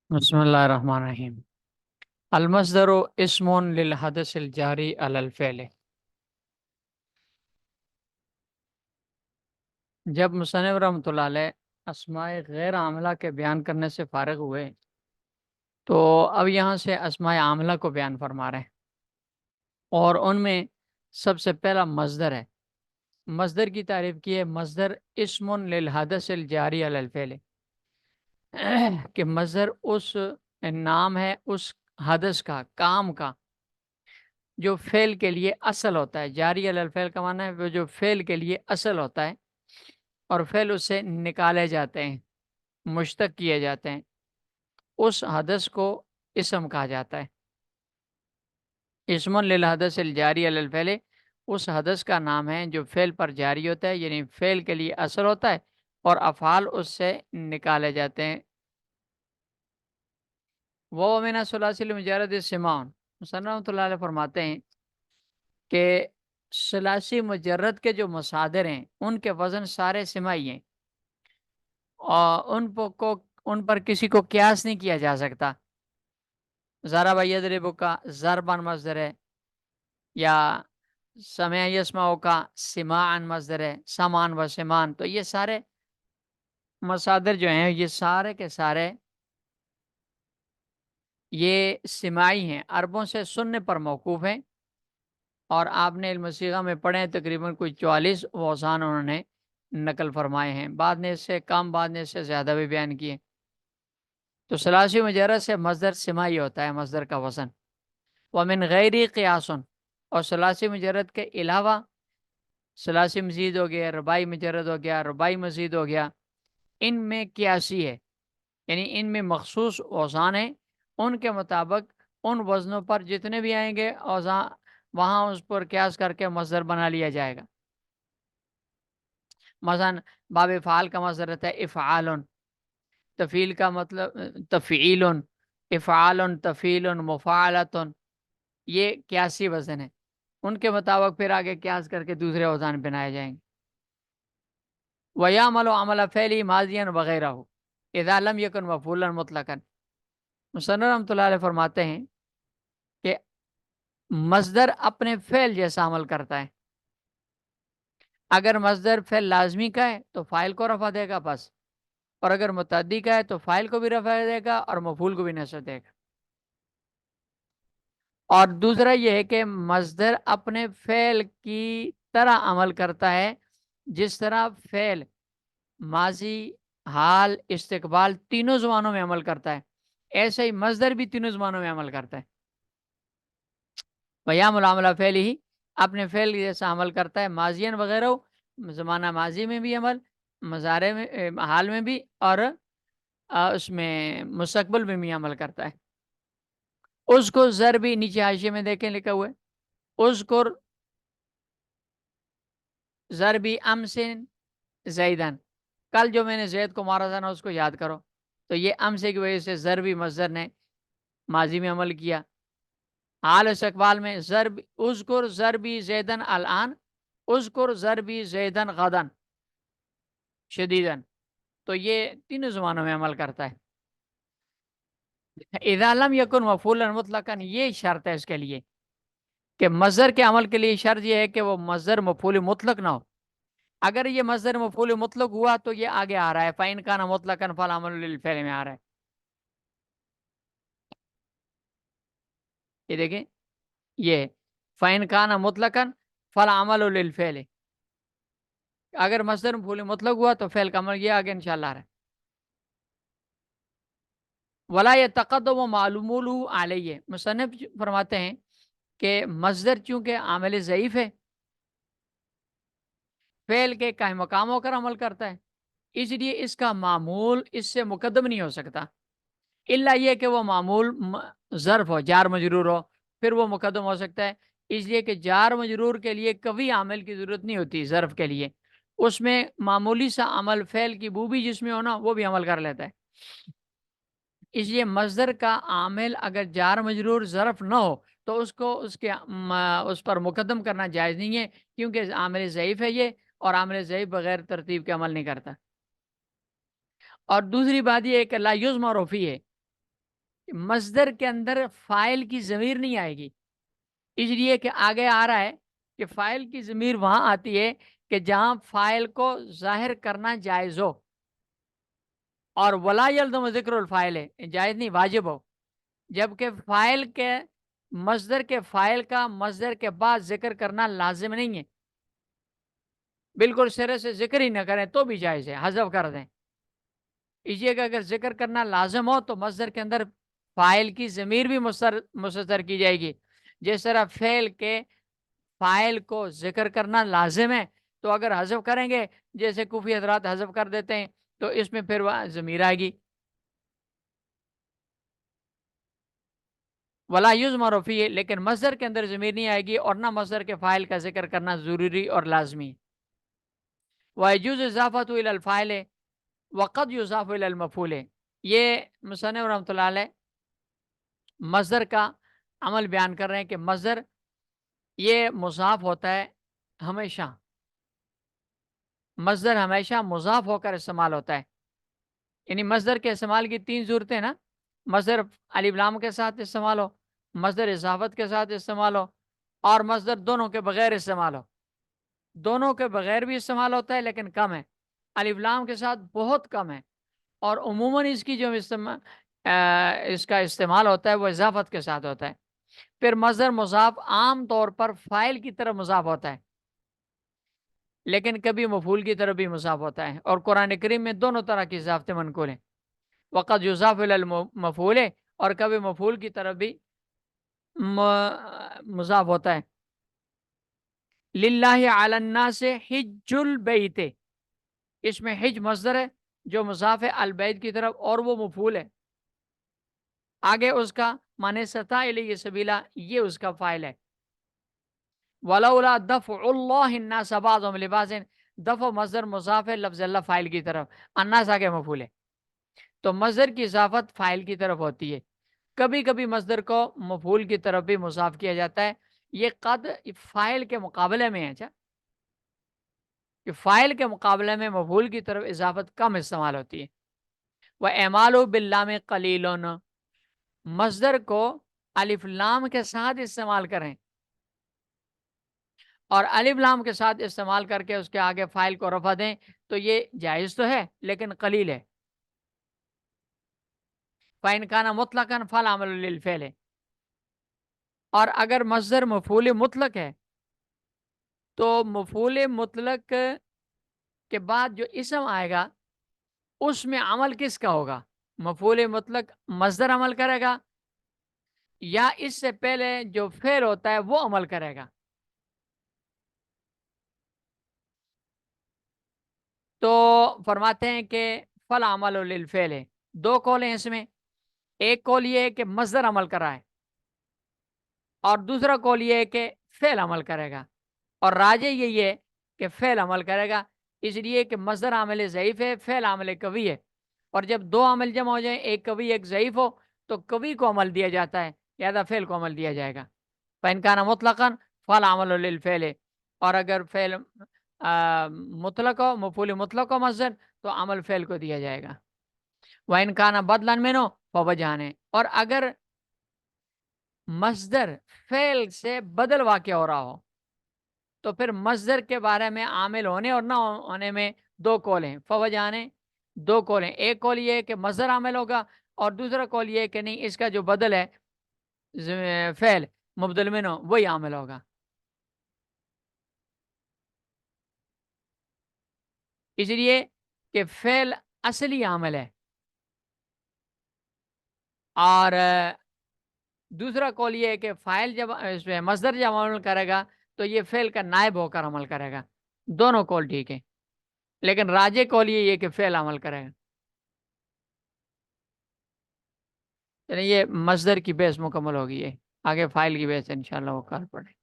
بسم اللہ الرحمن الرحیم۔ المصدر اسم للحدث الجاری علی الفعل۔ جب مصنف رحمۃ اللہ علیہ اسماء غیر عاملہ کے بیان کرنے سے فارغ ہوئے تو اب یہاں سے اسماء عاملہ کو بیان فرما رہے ہیں، اور ان میں سب سے پہلا مصدر ہے۔ مصدر کی تعریف کی ہے، مصدر اسم للحدث الجاری علی الفعل، کہ مصدر اس نام ہے اس حدث کا، کام کا، جو فعل کے لیے اصل ہوتا ہے۔ جاری علی الفعل کا معنی ہے وہ جو فعل کے لیے اصل ہوتا ہے اور فعل اس سے نکالے جاتے ہیں، مشتق کیے جاتے ہیں، اس حدث کو اسم کہا جاتا ہے۔ اسم للحدث الجاری علی الفعل اس حدث کا نام ہے جو فعل پر جاری ہوتا ہے، یعنی فعل کے لیے اصل ہوتا ہے اور افعال اس سے نکالے جاتے ہیں۔ وہ من ثلاثی المجرد سماعن، مصنف رحمۃ اللہ علیہ فرماتے ہیں کہ ثلاثی مجرد کے جو مصادر ہیں ان کے وزن سارے سماعی ہیں، اور ان پر کسی کو قیاس نہیں کیا جا سکتا۔ ضرب یضرب کا ضربان مصدر ہے، یا سمع یسمع کا سماعن مصدر ہے، سمان و سمان، تو یہ سارے مصادر جو ہیں یہ سارے کے سارے یہ سماعی ہیں، عربوں سے سننے پر موقوف ہیں، اور آپ نے علم صیغہ میں پڑھے تقریباً کوئی 44 اوزان انہوں نے نقل فرمائے ہیں، بعد نے اس سے کم، بعد نے اس سے زیادہ بھی بیان کیے۔ تو ثلاثی مجرد سے مصدر سماعی ہوتا ہے، مصدر کا وزن۔ ومن غیر قیاس، اور ثلاثی مجرد کے علاوہ ثلاثی مزید ہو گیا، رباعی مجرد ہو گیا، رباعی مزید ہو گیا، ان میں قیاسی ہے، یعنی ان میں مخصوص اوزان ہیں، ان کے مطابق ان وزنوں پر جتنے بھی آئیں گے اوزان، وہاں اس پر قیاس کر کے مصدر بنا لیا جائے گا۔ مثلا باب فعال کا مصدر رہتا ہے افعال، تفیل کا مطلب تفعیل، افعال، تفیل، مفاعلت، یہ قیاسی وزن ہے، ان کے مطابق پھر آگے قیاس کر کے دوسرے اوزان بنائے جائیں گے۔ وَيَعْمَلُ عَمَلَ فعلی ماضیًا وغیرہ اذا لم یکن مفعولا مطلقا۔ مصنف رحمۃ اللہ علیہ فرماتے ہیں کہ مصدر اپنے فعل جیسا عمل کرتا ہے۔ اگر مصدر فعل لازمی کا ہے تو فاعل کو رفع دے گا بس، اور اگر متعدی کا ہے تو فاعل کو بھی رفع دے گا اور مفعول کو بھی نصب دے گا۔ اور دوسرا یہ ہے کہ مصدر اپنے فعل کی طرح عمل کرتا ہے، جس طرح فعل ماضی، حال، استقبال تینوں زبانوں میں عمل کرتا ہے، ایسے ہی مصدر بھی تینوں زبانوں میں عمل کرتا ہے۔ بیام العملہ فعل ہی اپنے فعل جیسا عمل کرتا ہے، ماضین وغیرہ زمانہ ماضی میں بھی عمل، مضارع میں، حال میں بھی، اور اس میں مستقبل میں بھی عمل کرتا ہے۔ اس کو ضربی، نیچے حاشیے میں دیکھیں لکھا ہوا ہے، اس کو ضربی امسن زیدن، کل جو میں نے زید کو مارا تھا نا اس کو یاد کرو، تو یہ امسے کی وجہ سے ضربی مصدر نے ماضی میں عمل کیا۔ حال استقبال میں ضرب اذکر ضربی زیدن الان، اذکر ضربی زیدن غدن شدیدن، تو یہ تینوں زمانوں میں عمل کرتا ہے۔ اذا لم یکن مفعولا مطلقا، یہ شرط ہے اس کے لیے کہ مصدر کے عمل کے لیے شرط یہ ہے کہ وہ مصدر مفعول مطلق نہ ہو۔ اگر یہ مصدر مفعول مطلق ہوا تو یہ آگے آ رہا ہے فَإِنْ كَانَ مُطْلَقًا فَالْعَمَلُ لِلْفِعْلِ میں آ رہا ہے۔ یہ دیکھیں، یہ فَإِنْ كَانَ مُطْلَقًا فَالْعَمَلُ لِلْفِعْلِ، اگر مصدر مفعول مطلق ہوا تو فعل کا عمل، یہ آگے انشاءاللہ آ رہا ہے۔ وَلَا يَتَقَدَّمُ مَعْلُومُهُ عَلَيْهِ، مصنف فرماتے ہیں کہ مصدر چونکہ عامل ضعیف ہے، فعل کے قائم مقام ہو کر عمل کرتا ہے، اس لیے اس کا معمول اس سے مقدم نہیں ہو سکتا، الا یہ کہ وہ معمول ظرف ہو، جار مجرور ہو، پھر وہ مقدم ہو سکتا ہے۔ اس لیے کہ جار مجرور کے لیے کبھی عامل کی ضرورت نہیں ہوتی، ظرف کے لیے اس میں معمولی سا عمل، فعل کی بو بھی جس میں ہونا وہ بھی عمل کر لیتا ہے۔ اس لیے مصدر کا عامل اگر جار مجرور ظرف نہ ہو تو اس کو اس پر مقدم کرنا جائز نہیں ہے، کیونکہ عامل ضعیف ہے یہ، اور عامل ضعیف بغیر ترتیب کے عمل نہیں کرتا۔ اور دوسری بات یہ ہے کہ لا یضمر فیہ، مصدر کے اندر فاعل کی ضمیر نہیں آئے گی، اس لیے کہ آگے آ رہا ہے کہ فاعل کی ضمیر وہاں آتی ہے کہ جہاں فاعل کو ظاہر کرنا جائز ہو، اور ولا یلزم ذکر الفاعل ہے، جائز نہیں واجب ہو، جبکہ فاعل کے مصدر کے فاعل کا مصدر کے بعد ذکر کرنا لازم نہیں ہے، بالکل سرے سے ذکر ہی نہ کریں تو بھی جائز ہے، حذف کر دیں۔ اس لیے کہ اگر ذکر کرنا لازم ہو تو مصدر کے اندر فاعل کی ضمیر بھی مستتر کی جائے گی، جس طرح فعل کے فاعل کو ذکر کرنا لازم ہے، تو اگر حذف کریں گے جیسے کوفی حضرات حذف کر دیتے ہیں تو اس میں پھر ضمیر آئے گی۔ ولا یضمر فیہ، لیکن مصدر کے اندر ضمیر نہیں آئے گی، اور نہ مصدر کے فاعل کا ذکر کرنا ضروری اور لازمی۔ وَيَجُوزُ اضافۃ الی الفاعل وقد یضاف الی المفعول، یہ مصنف رحمۃ اللہ علیہ مصدر کا عمل بیان کر رہے ہیں کہ مصدر یہ مضاف ہوتا ہے ہمیشہ، مصدر ہمیشہ مضاف ہو کر استعمال ہوتا ہے، یعنی مصدر کے استعمال کی تین صورتیں نا، مصدر الف لام کے ساتھ استعمال ہو، مصدر اضافت کے ساتھ استعمال ہو، اور مصدر دونوں کے بغیر استعمال ہو۔ دونوں کے بغیر بھی استعمال ہوتا ہے لیکن کم ہے، الف لام کے ساتھ بہت کم ہے، اور عموماً اس کی جو اس کا استعمال ہوتا ہے وہ اضافت کے ساتھ ہوتا ہے۔ پھر مصدر مضاف عام طور پر فاعل کی طرف مضاف ہوتا ہے، لیکن کبھی مفعول کی طرف بھی مضاف ہوتا ہے، اور قرآن کریم میں دونوں طرح کی اضافتیں منقول ہیں، وقد یضاف الی المفعول، اور کبھی مفعول کی طرف بھی مضاف ہوتا ہے۔ للہ علی الناس حج البیت، اس میں حج مصدر ہے جو مضاف ہے البیت کی طرف، اور وہ مفعول ہے، آگے اس کا معنی ستا الیہ سبیلا، یہ اس کا فاعل ہے۔ ولولا دفع اللہ الناس بعضهم لبعض، دفع مصدر مضاف ہے لفظ اللہ فاعل کی طرف، الناس آگے مفعول ہے، تو مصدر کی اضافت فاعل کی طرف ہوتی ہے، کبھی کبھی مصدر کو مفعول کی طرف بھی مضاف کیا جاتا ہے، یہ قد فاعل کے مقابلے میں ہے، اچھا کہ فاعل کے مقابلے میں مفعول کی طرف اضافت کم استعمال ہوتی ہے۔ وَإِعْمَالُ بِاللَّامِ قَلِيلٌ، مصدر کو الف لام کے ساتھ استعمال کریں، اور الف لام کے ساتھ استعمال کر کے اس کے آگے فاعل کو رفع دیں، تو یہ جائز تو ہے لیکن قلیل ہے۔ فَإِنْ كَانَ مُطْلَقًا فَالْعَمَلُ لِلْفِعْلِ، اور اگر مصدر مفعول مطلق ہے تو مفعول مطلق کے بعد جو اسم آئے گا اس میں عمل کس کا ہوگا؟ مفعول مطلق مصدر عمل کرے گا، یا اس سے پہلے جو فعل ہوتا ہے وہ عمل کرے گا؟ تو فرماتے ہیں کہ فالعمل للفعل، دو قول ہیں اس میں، ایک قول یہ ہے کہ مصدر عمل کرائے، اور دوسرا قول یہ ہے کہ فعل عمل کرے گا، اور راجح یہی ہے کہ فعل عمل کرے گا، اس لیے کہ مصدر عامل ضعیف ہے، فعل عامل قوی ہے، اور جب دو عمل جمع ہو جائیں، ایک قوی ایک ضعیف ہو، تو قوی کو عمل دیا جاتا ہے، لہذا فعل کو عمل دیا جائے گا۔ فَإِنْ كَانَ مُطْلَقًا فَالْعَمَلُ لِلْفِعْلِ، اور اگر فعل مطلق ہو، مفعول مطلق ہو مصدر، تو عمل فعل کو دیا جائے گا۔ وَإِنْ كَانَ بَدْلًا مِنْهُ فَوَجْهَانِ، اور اگر مصدر فعل سے بدل واقع ہو رہا ہو تو پھر مصدر کے بارے میں عامل ہونے اور نہ ہونے میں دو قول ہیں، فوجانے دو قول ہیں، ایک قول یہ ہے کہ مصدر عامل ہوگا، اور دوسرا قول یہ ہے کہ نہیں، اس کا جو بدل ہے فعل مبدل منہ وہی عامل ہوگا، اس لیے کہ فعل اصلی عامل ہے، اور دوسرا قول یہ ہے کہ فاعل جب اس میں مصدر جب عمل کرے گا تو یہ فعل کا نائب ہو کر عمل کرے گا، دونوں قول ٹھیک ہے، لیکن راجح قول یہ ہے کہ فعل عمل کرے گا۔ یعنی یہ مصدر کی بیس مکمل ہوگی ہے، آگے فائل کی بیس انشاءاللہ وہ کل پڑھیں۔